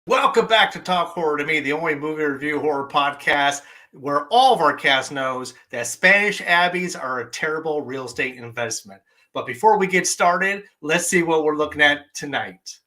Welcome back to Talk Horror to Me, the only movie review horror podcast where all of our cast knows that Spanish abbeys are a terrible real estate investment. But before we get started, let's see what we're looking at tonight.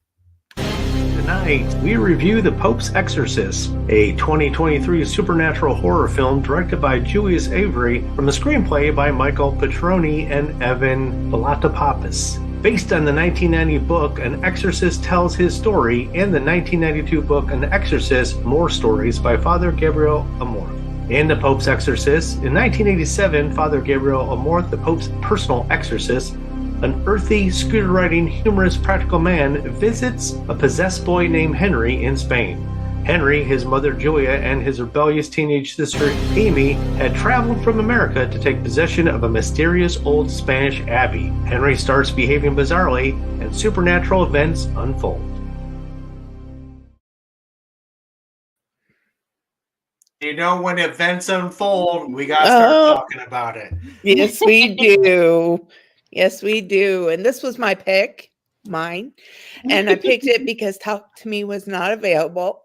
Tonight, we review The Pope's Exorcist, a 2023 supernatural horror film directed by Julius Avery from a screenplay by Michael Petroni and Evan Spiliotopoulos. Based on the 1990 book An Exorcist Tells His Story and the 1992 book An Exorcist More Stories by Father Gabriele Amorth. In The Pope's Exorcist, in 1987, Father Gabriele Amorth, the Pope's personal exorcist, an earthy, scooter-riding, humorous practical man, visits a possessed boy named Henry in Spain. Henry, his mother Julia, and his rebellious teenage sister Amy had traveled from America to take possession of a mysterious old Spanish abbey. Henry starts behaving bizarrely, and supernatural events unfold. You know, when events unfold, we got to start talking about it. Yes, we do. Yes, we do. And this was my pick, mine. And I picked it because Talk to Me was not available.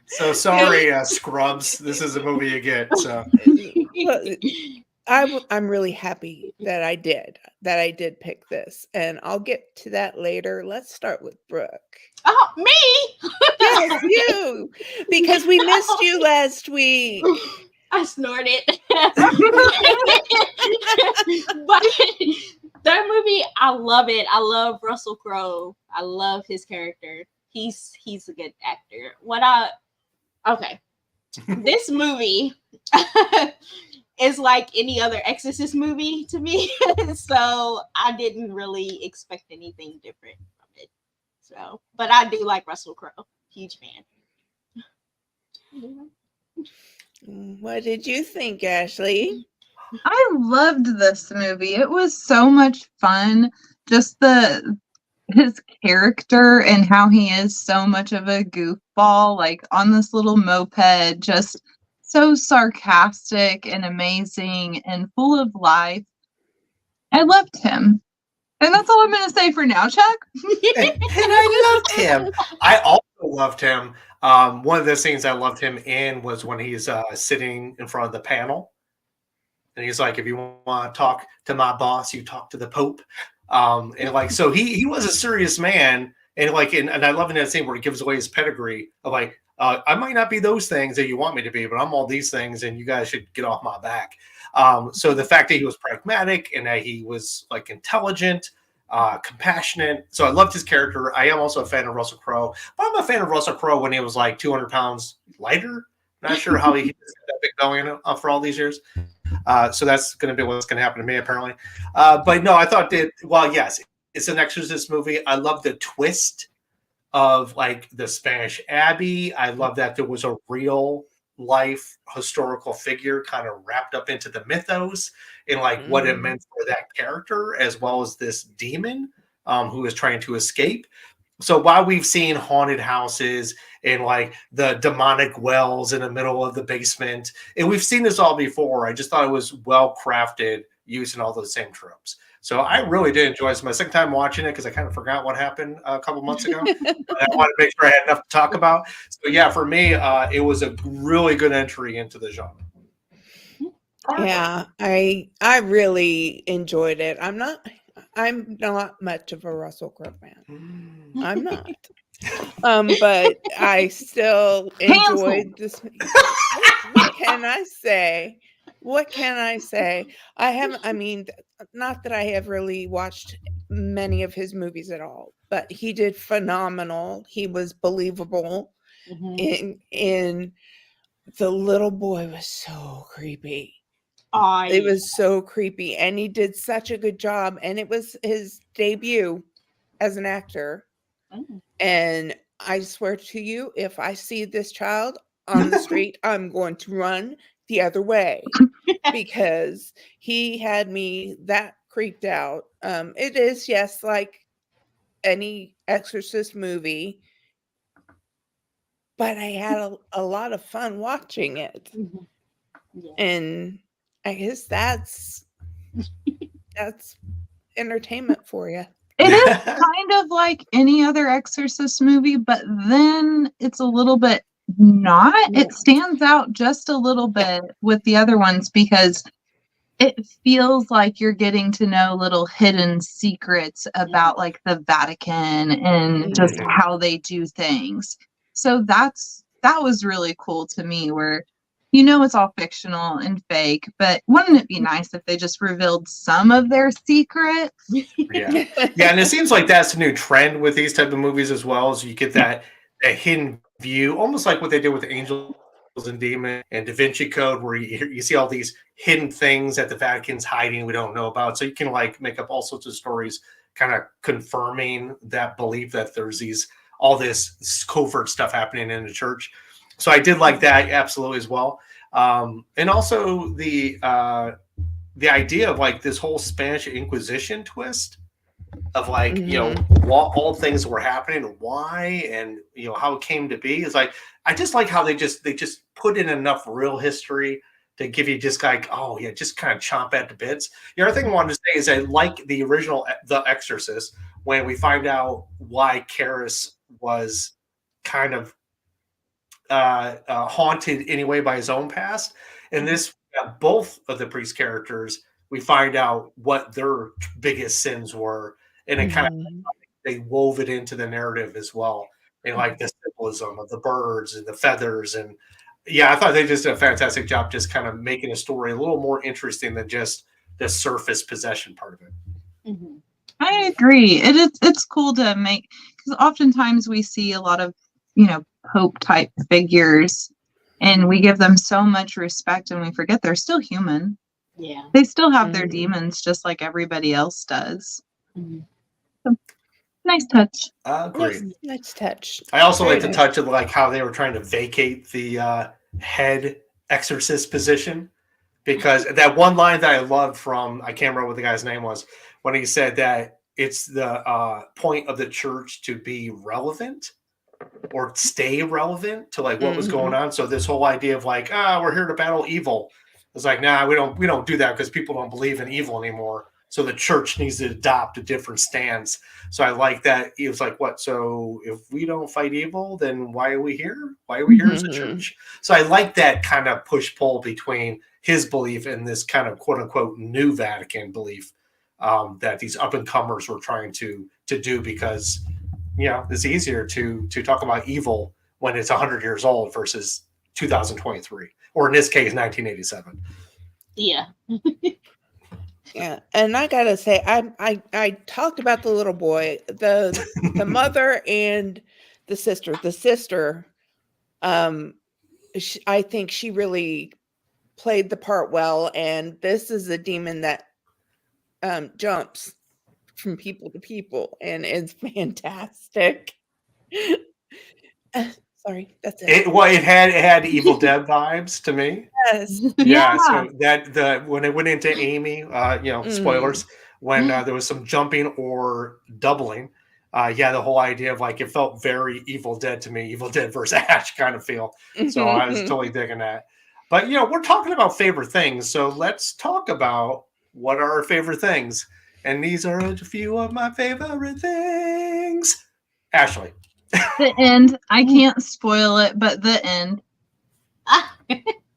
So sorry, Scrubs. This is a movie you get. So I'm really happy that I did pick this, and I'll get to that later. Let's start with Brooke. Oh, me? Yes, you, because we missed you last week. I snorted. But that movie, I love it. I love Russell Crowe. I love his character. He's a good actor. This movie is like any other Exorcist movie to me. So I didn't really expect anything different from it. So, but I do like Russell Crowe. Huge fan. What did you think, Ashley? I loved this movie. It was so much fun. Just his character and how he is so much of a goofball, like on this little moped, just so sarcastic and amazing and full of life. I loved him. And that's all I'm going to say for now, Chuck. And I loved him. I also loved him. One of the scenes I loved him in was when he's sitting in front of the panel. And he's like, if you want to talk to my boss, you talk to the Pope. And like, so he was a serious man. And like, and I love in that scene where he gives away his pedigree of like, I might not be those things that you want me to be, but I'm all these things and you guys should get off my back. So the fact that he was pragmatic and that he was like intelligent, compassionate. So I loved his character. I am also a fan of Russell Crowe, but I'm a fan of Russell Crowe when he was like 200 pounds lighter. Not sure how he was that big going for all these years. So that's going to be what's going to happen to me, apparently. But no, I thought that, well, yes, it's an Exorcist movie. I love the twist of like the Spanish abbey. I love that there was a real life historical figure kind of wrapped up into the mythos and like what it meant for that character, as well as this demon who is trying to escape. So while we've seen haunted houses and like the demonic wells in the middle of the basement, and we've seen this all before, I just thought it was well crafted using all those same tropes. So I really did enjoy it. It's my second time watching it because I kind of forgot what happened a couple months ago. I wanted to make sure I had enough to talk about. So yeah, for me, it was a really good entry into the genre. Yeah, I really enjoyed it. I'm not much of a Russell Crowe fan. I'm not. But I still enjoyed this. What can I say? Not that I have really watched many of his movies at all, but he did phenomenal. He was believable. In the little boy was so creepy. It was so creepy, and he did such a good job, and it was his debut as an actor. And I swear to you, if I see this child on the street, I'm going to run the other way because he had me that creeped out. It is, yes, like any Exorcist movie, but I had a lot of fun watching it. Yeah. And I guess that's entertainment for you. It is kind of like any other Exorcist movie, but then it's a little bit not. It stands out just a little bit with the other ones because it feels like you're getting to know little hidden secrets about like the Vatican and just how they do things. So that was really cool to me, where it's all fictional and fake, but wouldn't it be nice if they just revealed some of their secrets? Yeah, and it seems like that's a new trend with these type of movies as well. Is you get that hidden view, almost like what they did with Angels and Demons and Da Vinci Code, where you see all these hidden things that the Vatican's hiding we don't know about. So you can like make up all sorts of stories, kind of confirming that belief that there's all this covert stuff happening in the church. So I did like that absolutely as well, and also the idea of like this whole Spanish Inquisition twist of like what all things were happening and why, and how it came to be. Is like, I just like how they just put in enough real history to give you just like, oh yeah, just kind of chomp at the bits. The other thing I wanted to say is I like the original The Exorcist, when we find out why Karras was kind of haunted anyway by his own past. And this, both of the priest characters, we find out what their biggest sins were, and it kind of they wove it into the narrative as well, and like the symbolism of the birds and the feathers. And I thought they just did a fantastic job, just kind of making a story a little more interesting than just the surface possession part of it. I agree. It's cool to make, because oftentimes we see a lot of Pope type figures, and we give them so much respect, and we forget they're still human. Yeah, they still have their demons just like everybody else does. So, nice touch. Great. Nice touch. I also like to touch on like how they were trying to vacate the head exorcist position, because that one line that I loved from, I can't remember what the guy's name was, when he said that it's the point of the church to be relevant or stay relevant to like what was going on. So this whole idea of like, we're here to battle evil. It's like, nah, we don't do that because people don't believe in evil anymore. So the church needs to adopt a different stance. So I like that. He was like, what? So if we don't fight evil, then why are we here? Why are we here as a church? So I like that kind of push-pull between his belief and this kind of quote-unquote new Vatican belief that these up-and-comers were trying to do, because it's easier to talk about evil when it's 100 years old versus 2023, or in this case 1987. Yeah. Yeah, and I gotta say, I talked about the little boy, the mother and the sister. The sister, I think she really played the part well, and this is a demon that jumps from people to people, and it's fantastic. Sorry, that's it. It had Evil Dead vibes to me. Yes. Yeah. So that when it went into Amy, spoilers, when there was some jumping or doubling, the whole idea of like, it felt very Evil Dead to me, Evil Dead versus Ash kind of feel. So I was totally digging that. But we're talking about favorite things, so let's talk about what are our favorite things. And these are a few of my favorite things. Ashley. The end. I can't spoil it, but the end.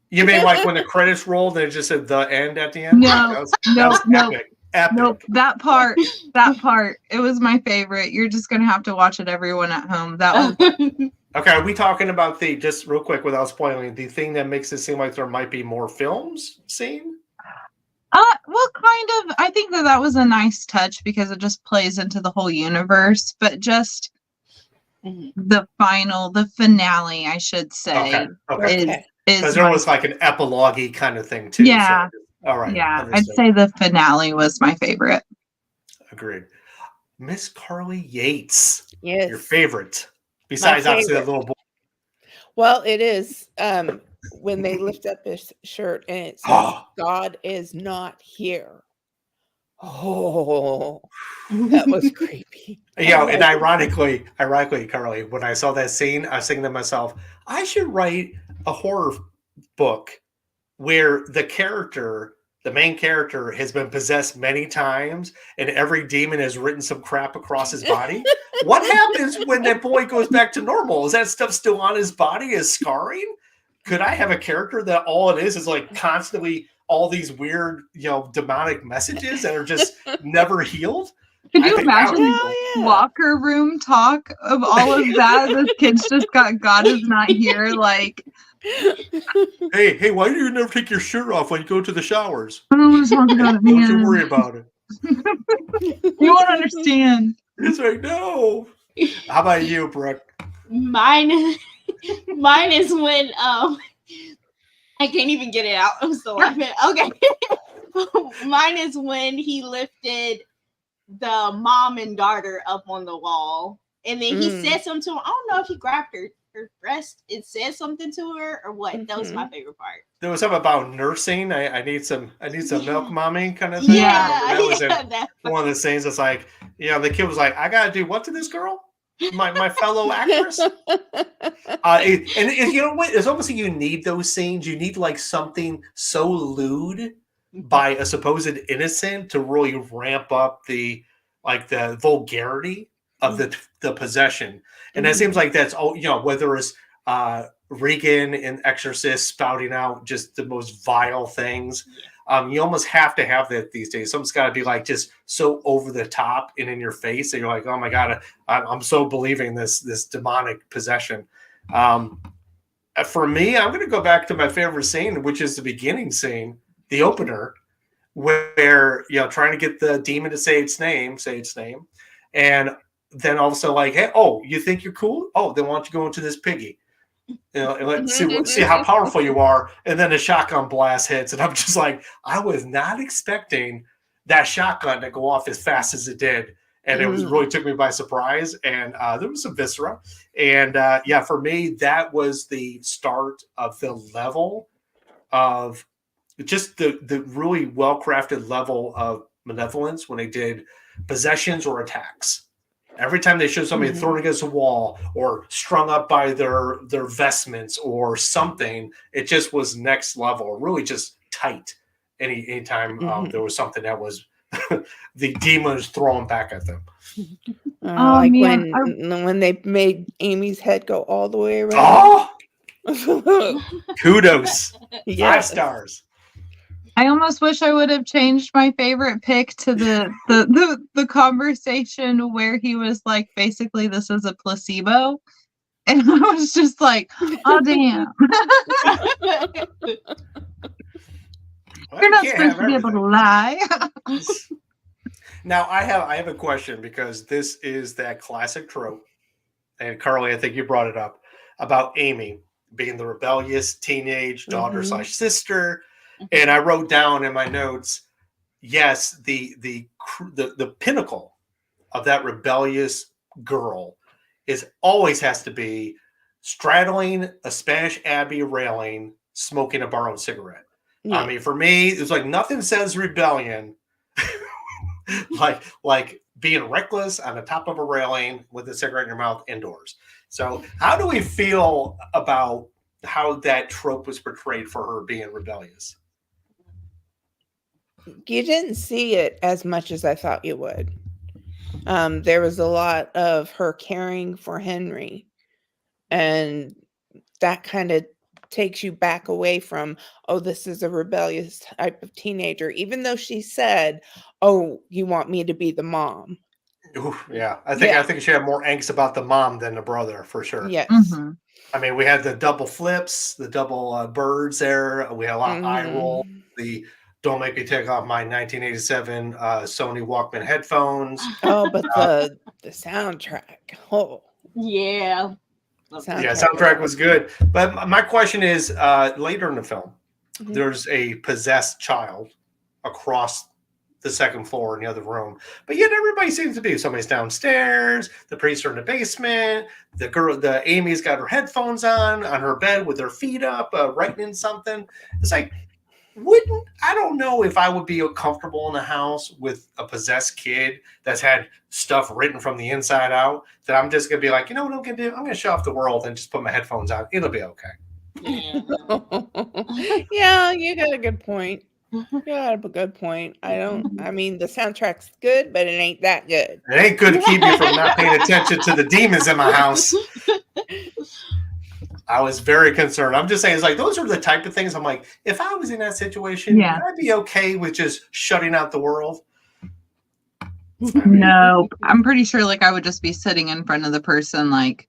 You mean like when the credits rolled and it just said the end at the end? No, Epic. Nope. That part, it was my favorite. You're just going to have to watch it, everyone at home. That was... Okay, are we talking about just real quick without spoiling, the thing that makes it seem like there might be more films seen? Well, kind of. I think that was a nice touch because it just plays into the whole universe, but just the finale, I should say, is because there was like an epilogue-y kind of thing too. Yeah. So, all right. Yeah, understood. I'd say the finale was my favorite. Agreed. Miss Carly Yates. Yes. Your favorite. Besides obviously that little boy. Well, it is when they lift up his shirt and it says, God is not here. Oh, that was creepy. And ironically, Carly, when I saw that scene, I was thinking to myself, I should write a horror book where the character the main character has been possessed many times, and every demon has written some crap across his body. What happens when that boy goes back to normal? Is that stuff still on his body as scarring? Could I have a character that all it is like constantly all these weird, demonic messages that are just never healed? Could I you think that would imagine be cool. yeah. locker room talk of all of that? The kids just got God is not here. Like, Hey, why do you never take your shirt off when you go to the showers? I don't want to talk about it, Don't man. you worry about it. You won't understand. It's like, no. How about you, Brooke? Mine is when I can't even get it out. I'm still laughing. Okay. Mine is when he lifted the mom and daughter up on the wall, and then he said something to her. I don't know if he grabbed her breast and said something to her or what. That was my favorite part. There was something about nursing. I need some milk, mommy, kind of thing. Yeah, that was that one of the things that's like, the kid was like, I gotta do what to this girl? My fellow actress. And you know what? It's almost like you need those scenes. You need like something so lewd by a supposed innocent to really ramp up the vulgarity of the possession. And that seems like that's all, whether it's Regan in Exorcist spouting out just the most vile things. You almost have to have that these days. Something's got to be like just so over the top and in your face that you're like, oh my God, I'm so believing this demonic possession. For me, I'm going to go back to my favorite scene, which is the beginning scene, the opener, where trying to get the demon to say its name, and then also like, hey, oh, you think you're cool? Oh, then why don't you go into this piggy? And let's see how powerful you are. And then the shotgun blast hits, and I'm just like, I was not expecting that shotgun to go off as fast as it did, and it was really took me by surprise. And there was some viscera, and for me, that was the start of the level of just the really well crafted level of malevolence when they did possessions or attacks. Every time they showed somebody thrown against a wall or strung up by their vestments or something, it just was next level, really just tight. Anytime there was something that was the demons throwing back at them. Like when they made Amy's head go all the way around. Oh, kudos! 5 stars. I almost wish I would have changed my favorite pick to the conversation where he was like, basically, this is a placebo. And I was just like, oh, damn. You're not supposed to be able to lie. Now, I have a question, because this is that classic trope. And Carly, I think you brought it up about Amy being the rebellious teenage daughter/sister. And I wrote down in my notes, yes, the pinnacle of that rebellious girl always has to be straddling a Spanish abbey railing, smoking a borrowed cigarette. Yeah. I mean, for me, it's like nothing says rebellion like being reckless on the top of a railing with a cigarette in your mouth indoors. So how do we feel about how that trope was portrayed for her being rebellious? You didn't see it as much as I thought you would. There was a lot of her caring for Henry, and that kind of takes you back away from, oh, this is a rebellious type of teenager, even though she said, oh, you want me to be the mom. Ooh, yeah. I think she had more angst about the mom than the brother, for sure. Yes. I mean, we had the double flips, the double birds there. We had a lot of eye roll. The don't make me take off my 1987 Sony Walkman headphones. Oh, but the soundtrack. Oh, yeah. Soundtrack was good. But my question is, later in the film, there's a possessed child across the second floor in the other room, but yet everybody seems to be. Somebody's downstairs, the priests are in the basement, the Amy's got her headphones on her bed with her feet up, writing in something. It's like, I don't know if I would be comfortable in a house with a possessed kid that's had stuff written from the inside out, that I'm just going to be like, you know what I'm going to do? I'm going to shut off the world and just put my headphones on. It'll be okay. Yeah, you got a good point. Yeah, a good point. I mean, the soundtrack's good, but it ain't that good. It ain't good to keep me from not paying attention to the demons in my house. I was very concerned. I'm just saying, it's like, those are the type of things I'm like, if I was in that situation, Yeah. would I be okay with just shutting out the world? No, I'm pretty sure like I would just be sitting in front of the person like,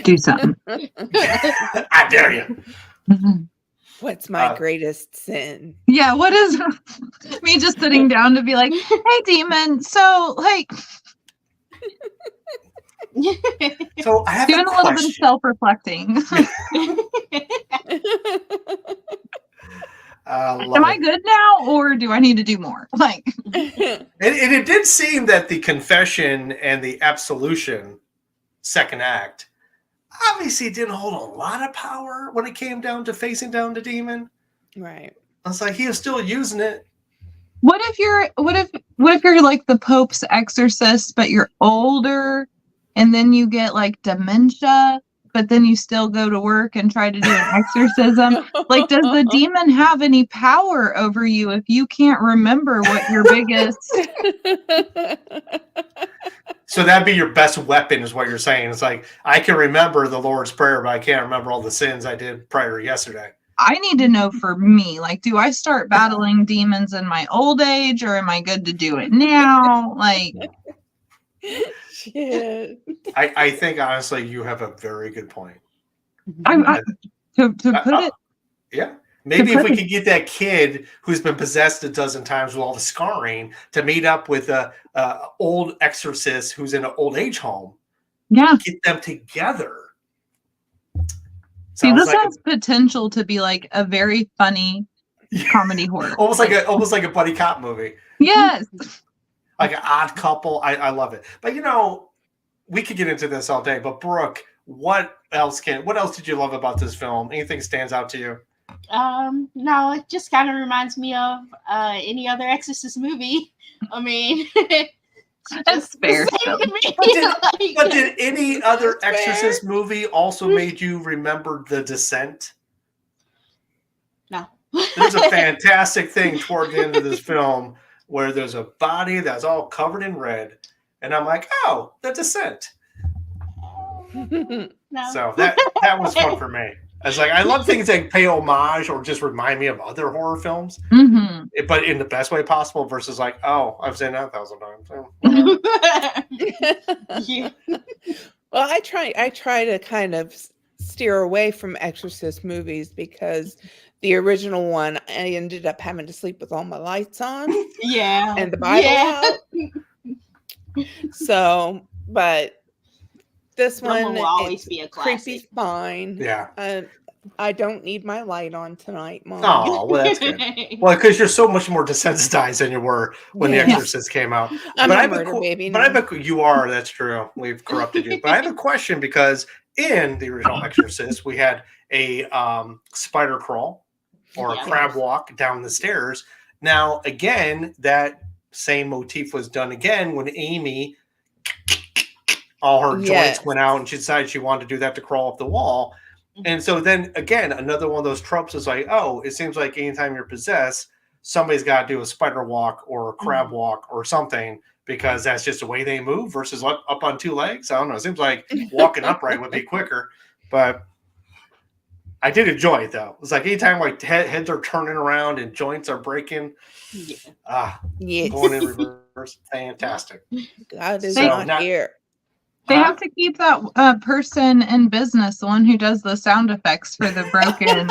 do something. I dare you. What's my greatest sin? Yeah, what is me just sitting down to be like, hey demon, so like So I have doing a a little bit of question. self-reflecting. Am I good now, or do I need to do more? Like, And it did seem that the confession and the absolution second act obviously didn't hold a lot of power when it came down to facing down the demon. Right. I was like, he was still using it. what if you're like the Pope's exorcist, but you're older, and then you get like dementia, but then you still go to work and try to do an exorcism? Like, does the demon have any power over you if you can't remember what your biggest? So that'd be your best weapon, is what you're saying. It's like, I can remember the Lord's Prayer, but I can't remember all the sins I did prior to yesterday. I need to know for me, like, do I start battling demons in my old age, or am I good to do it now? Like, Shit. I think, honestly, you have a very good point. To put it, Yeah. Maybe if we could get that kid who's been possessed a dozen times with all the scarring to meet up with a old exorcist who's in an old age home. yeah. Get them together. See, Sounds this like has potential to be like a very funny comedy horror. almost like a buddy cop movie. Yes. Like an Odd Couple. I love it. But we could get into this all day. But Brooke, what else did you love about this film? Anything stands out to you? No, it just kind of reminds me of any other Exorcist movie. I mean, That's fair. But did any other That's fair. Exorcist movie also made you remember The Descent? No. There's a fantastic thing toward the end of this film where there's a body that's all covered in red, and I'm like, oh, The Descent. No. So that was fun for me. I was like, I love things that pay homage or just remind me of other horror films, Mm-hmm. but in the best way possible, versus like, oh, I've seen that 1,000 times. Yeah. Well, I try to kind of steer away from Exorcist movies because the original one, I ended up having to sleep with all my lights on Yeah. and the Bible Yeah. out. So, but this That one one will always it's be a creepy classic. fine. Yeah. I don't need my light on tonight, Mom. Oh, well, that's good. Well, because you're so much more desensitized than you were when Yeah. The Exorcist came out. I'm But I a have murder baby But now. I have you are. That's true. We've corrupted you. But I have a question, because in the original Exorcist, we had a spider crawl or a Yeah. crab walk down the stairs. Now, again, that same motif was done again when Amy, all her Yes. joints went out, and she decided she wanted to do that to crawl up the wall. And so then again, another one of those tropes is like, oh, it seems like anytime you're possessed, somebody's got to do a spider walk or a crab walk or something, because that's just the way they move versus up on two legs. I don't know. It seems like walking upright would be quicker, but I did enjoy it though. It's like anytime like heads are turning around and joints are breaking. Yeah. Yes. Going in reverse. Fantastic. God is So not here. They have to keep that person in business, the one who does the sound effects for the broken.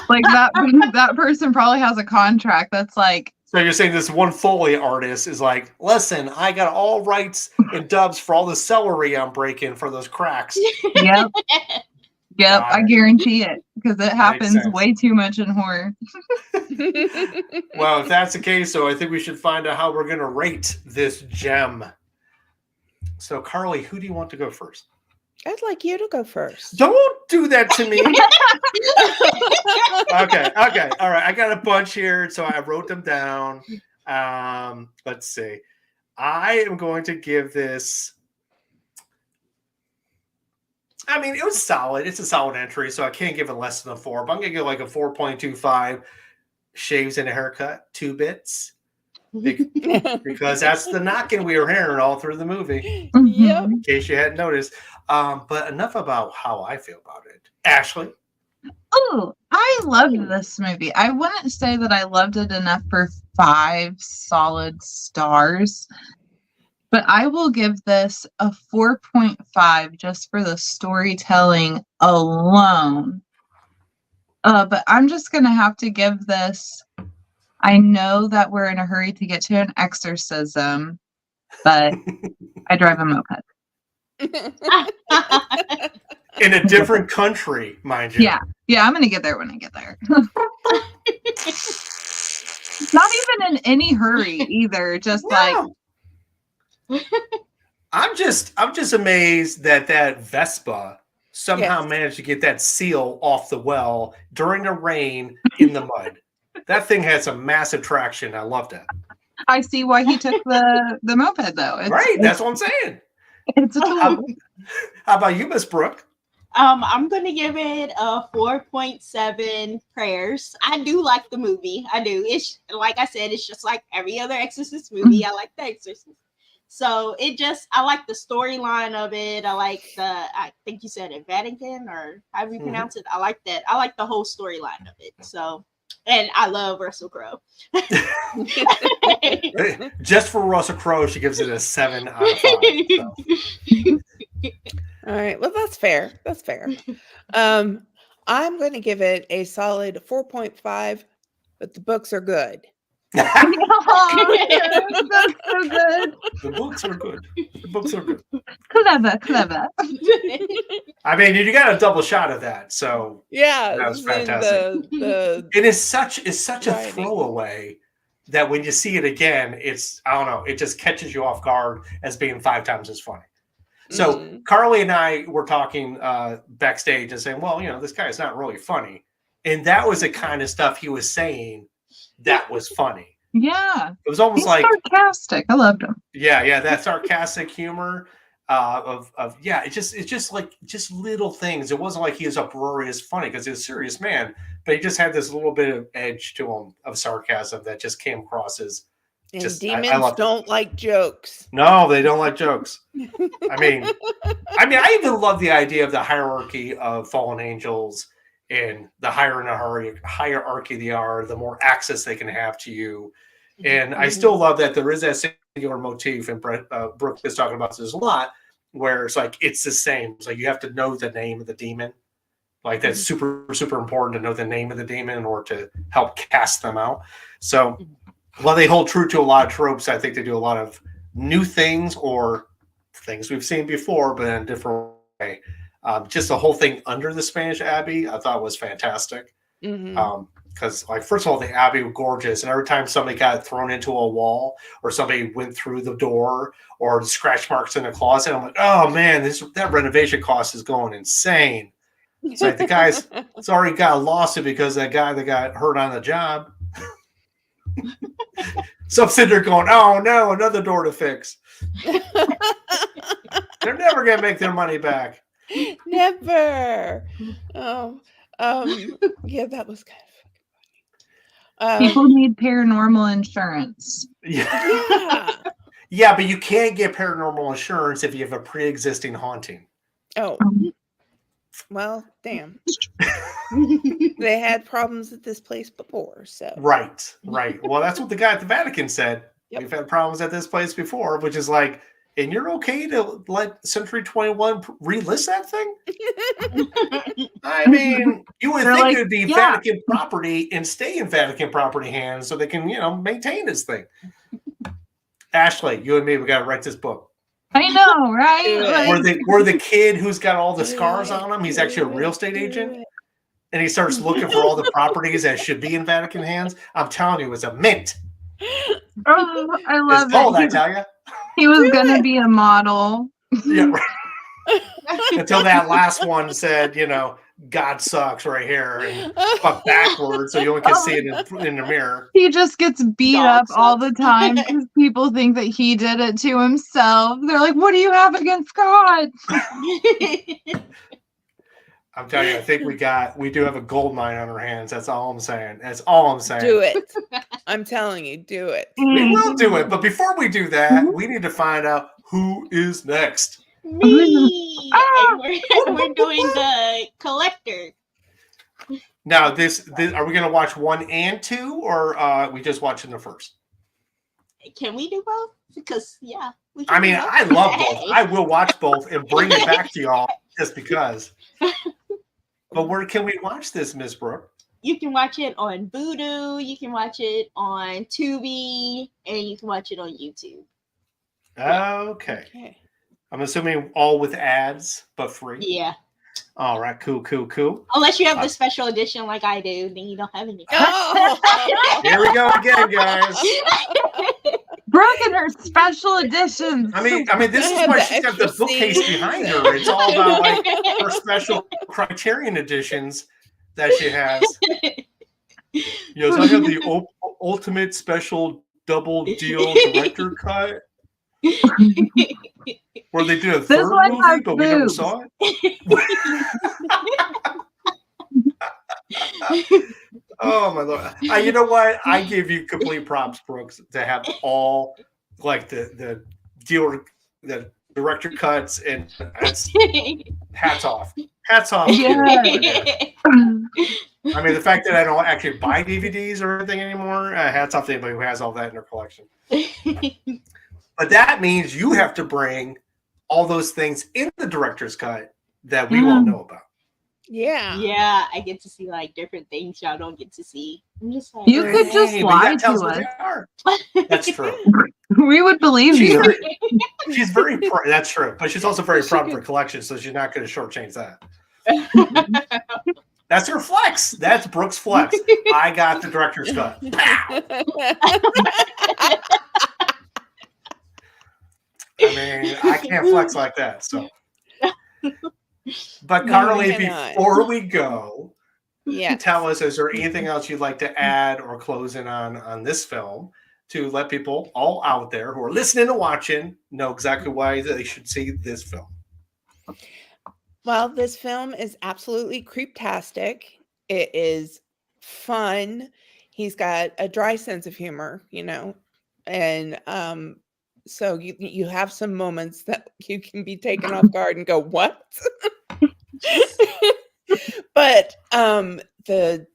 Like that person probably has a contract that's like. So you're saying this one Foley artist is like, listen, I got all rights and dubs for all the celery I'm breaking for those cracks. Yep. Yep, I guarantee it, because it happens sense. way too much in horror. Well, if that's the case, so I think we should find out how we're going to rate this gem. So, Carly, who do you want to go first? I'd like you to go first. Don't do that to me. Okay. All right. I got a bunch here, so I wrote them down. Let's see. I am going to give this. I mean, it was solid. It's a solid entry, so I can't give it less than a 4, but I'm going to give like a 4.25. shaves and a haircut, 2 bits. Because that's the knocking we were hearing all through the movie. Yep. In case you hadn't noticed. But enough about how I feel about it. Ashley? Oh, I loved this movie. I wouldn't say that I loved it enough for 5 solid stars, but I will give this a 4.5 just for the storytelling alone. But I'm just going to have to give this. I know that we're in a hurry to get to an exorcism, but I drive a moped. In a different country, mind you. Yeah, I'm going to get there when I get there. Not even in any hurry either. Just No. I'm just amazed that Vespa somehow managed to get that seal off the well during the rain in the mud. That thing had some massive traction. I loved it. I see why he took the moped though. That's what I'm saying. It's a tool. How about you, Miss Brooke? I'm gonna give it a 4.7 prayers. I do like the movie. I do. It's like I said, it's just like every other Exorcist movie. I like the Exorcist. So I like the storyline of it. I think you said it, Vatican, or however you pronounce it. I like that. I like the whole storyline of it. So, and I love Russell Crowe. Just for Russell Crowe, she gives it a 7 out of 5. So. All right. Well, that's fair. That's fair. I'm going to give it a solid 4.5, but the books are good. Oh, that's so good. The books are good. The books are good. Clever. I mean, you got a double shot of that, so Yeah, that was fantastic. It is such a throwaway that when you see it again, I don't know, it just catches you off guard as being 5 times as funny. So Carly and I were talking backstage and saying, well, this guy is not really funny. And that was the kind of stuff he was saying that was funny. Yeah. It was almost like sarcastic. I loved him. Yeah, that sarcastic humor it's just like just little things. It wasn't like he was uproarious funny because he's a serious man, but he just had this little bit of edge to him of sarcasm that just came across as demons don't like jokes. No, they don't like jokes. I mean, I even love the idea of the hierarchy of fallen angels, and the higher in a hierarchy they are, the more access they can have to you. And I still love that there is that singular motif, and Brooke is talking about this a lot, where it's like it's the same. It's like you have to know the name of the demon. Like that's super, super important to know the name of the demon in order to help cast them out. So while they hold true to a lot of tropes, I think they do a lot of new things or things we've seen before, but in a different way. Just the whole thing under the Spanish Abbey, I thought was fantastic. Because, first of all, the Abbey was gorgeous, and every time somebody got thrown into a wall, or somebody went through the door, or scratch marks in the closet, I'm like, oh man, that renovation cost is going insane. It's like the guy's already got a lawsuit because that guy that got hurt on the job. So I'm sitting there going, oh no, another door to fix. They're never gonna make their money back. Never. Yeah, that was kind of funny. People need paranormal insurance. Yeah, but you can't get paranormal insurance if you have a pre-existing haunting. Oh, well, damn. They had problems at this place before, so. Right. Well, that's what the guy at the Vatican said. Yep. We've had problems at this place before, which is like, and you're okay to let Century 21 relist that thing? I mean, you would think it would be Vatican property and stay in Vatican property hands so they can, maintain this thing. Ashley, you and me, we got to write this book. I know, right? Where the kid who's got all the scars on him, he's actually a real estate agent, and he starts looking for all the properties that should be in Vatican hands. I'm telling you, it's a mint. Oh, I love it's cold, I tell you. He was going to be a model. Yeah, right. Until that last one said, God sucks right here, and fuck backwards so you only can see it in the mirror. He just gets beat up all the time because people think that he did it to himself. They're like, what do you have against God? I'm telling you, I think we do have a gold mine on our hands. That's all I'm saying. That's all I'm saying. Do it. I'm telling you, do it. We will do it, but before we do that, we need to find out who is next. Me. And we're doing the collector. Now, this are we going to watch 1 and 2, or we just watching the first? Can we do both? Because we I can mean, do both. I love both. Hey. I will watch both and bring it back to y'all just because. But where can we watch this, Miss Brooke? You can watch it on Vudu, you can watch it on Tubi, and you can watch it on YouTube. Okay. Okay. I'm assuming all with ads, but free. Yeah. All right. Cool. Unless you have the special edition like I do, then you don't have any. Oh. Here we go again, guys. Brooke and her special editions. I mean, this is I why have she's the got the extra bookcase scene. behind her. It's all about like her special Criterion editions that she has. Yes, I have the ultimate special double deal director cut where they did a This third one movie, has but we never boobs. saw it. Oh my lord! You know what? I give you complete props, Brooks, to have all like the deal, the director cuts, and that's hats off. Hats off. to you. I mean, the fact that I don't actually buy DVDs or anything anymore, hats off to anybody who has all that in their collection. But that means you have to bring all those things in the director's cut that we won't know about. Yeah. Yeah, I get to see like different things y'all don't get to see. I'm just like, You could just Hey, but lie that tells to what us. they are. That's true. We would believe She's you. very that's true, but she's also very proud of her collection, so she's not going to shortchange that. That's her flex. That's Brooke's flex. I got the director's cut. Pow! I mean, I can't flex like that. So, but No, Carly, you cannot. before we go, Yeah. tell us: is there anything else you'd like to add or close in on this film to let people all out there who are listening and watching know exactly why they should see this film? Well, this film is absolutely creeptastic. It is fun. He's got a dry sense of humor, and so you have some moments that you can be taken off guard and go, "What?" But the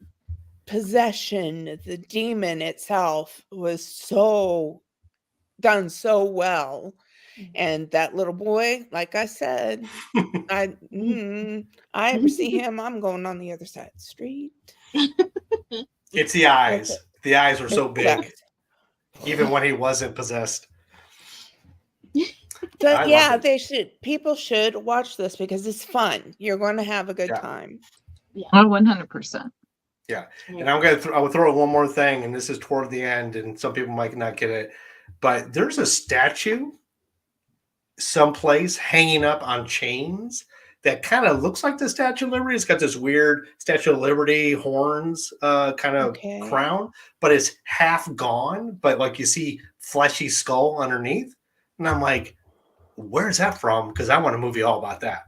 possession, the demon itself was done so well. And that little boy, like I said, I ever see him, I'm going on the other side of the street. It's the eyes. Okay. The eyes were so Yeah. big, even when he wasn't possessed. I But yeah, love people should watch this because it's fun. You're going to have a good Yeah. time. Oh, 100%. And I will throw in one more thing, and this is toward the end, and some people might not get it, but there's a statue someplace hanging up on chains that kind of looks like the Statue of Liberty. It's got this weird Statue of Liberty horns kind of crown, but it's half gone, but like you see fleshy skull underneath. And I'm like, where's that from? Because I want a movie all about that.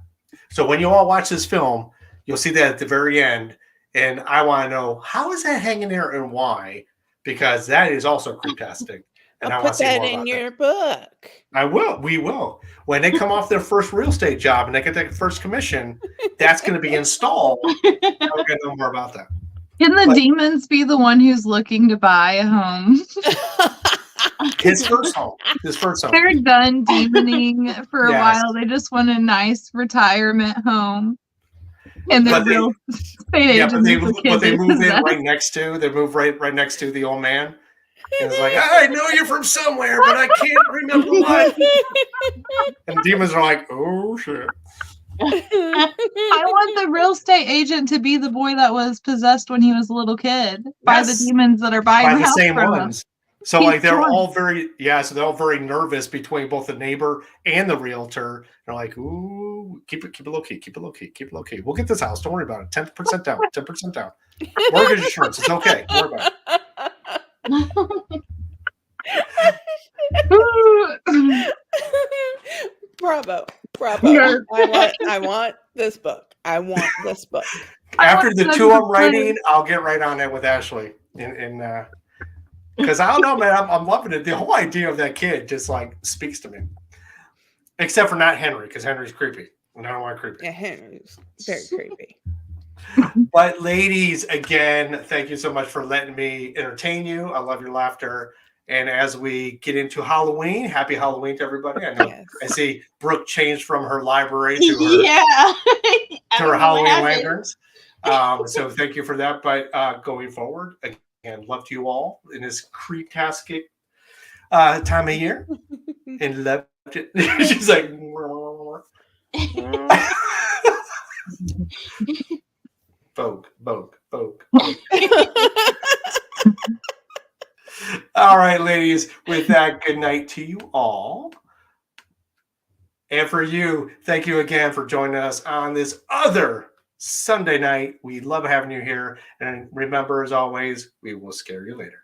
So when you all watch this film, you'll see that at the very end. And I want to know, how is that hanging there and why? Because that is also creeptastic. And I I'll want put to see that more in about your book. I will. We will. When they come off their first real estate job and they get their first commission, that's going to be installed. We're going to know more about that. Can the demons be the one who's looking to buy a home? His first home. They're done demoning for a Yes. while. They just want a nice retirement home. And they're But they- real estate Yeah, agents. but they move in right next to. They move right next to the old man. And it's like, I know you're from somewhere, but I can't remember what. And the demons are like, oh shit. I want the real estate agent to be the boy that was possessed when he was a little kid by the Yes. demons that are buying By the the house same from ones. him. So He's like they're drunk. all very nervous between both the neighbor and the realtor. They're like, ooh, keep it low key, keep it low key, keep it low key. We'll get this house. Don't worry about it. 10% down, 10% down. Mortgage insurance, it's okay. Don't worry about it. Bravo. Yes. I want this book. I want this book. After the want 2 I'm to writing, I'll get right on it with Ashley. Because I don't know, man, I'm loving it. The whole idea of that kid just like speaks to me. Except for not Henry, because Henry's creepy. And I don't want creepy. Yeah, Henry's very creepy. But ladies, again, thank you so much for letting me entertain you. I love your laughter. And as we get into Halloween, happy Halloween to everybody. I know Yes. I see Brooke changed from her library to her, Yeah. to I her don't know what Halloween happened. lanterns. So thank you for that. But going forward, again, love to you all in this creeptastic time of year. And loved it. She's like, Vogue. All right, ladies. With that, good night to you all. And for you, thank you again for joining us on this other Sunday night. We love having you here. And remember, as always, we will scare you later.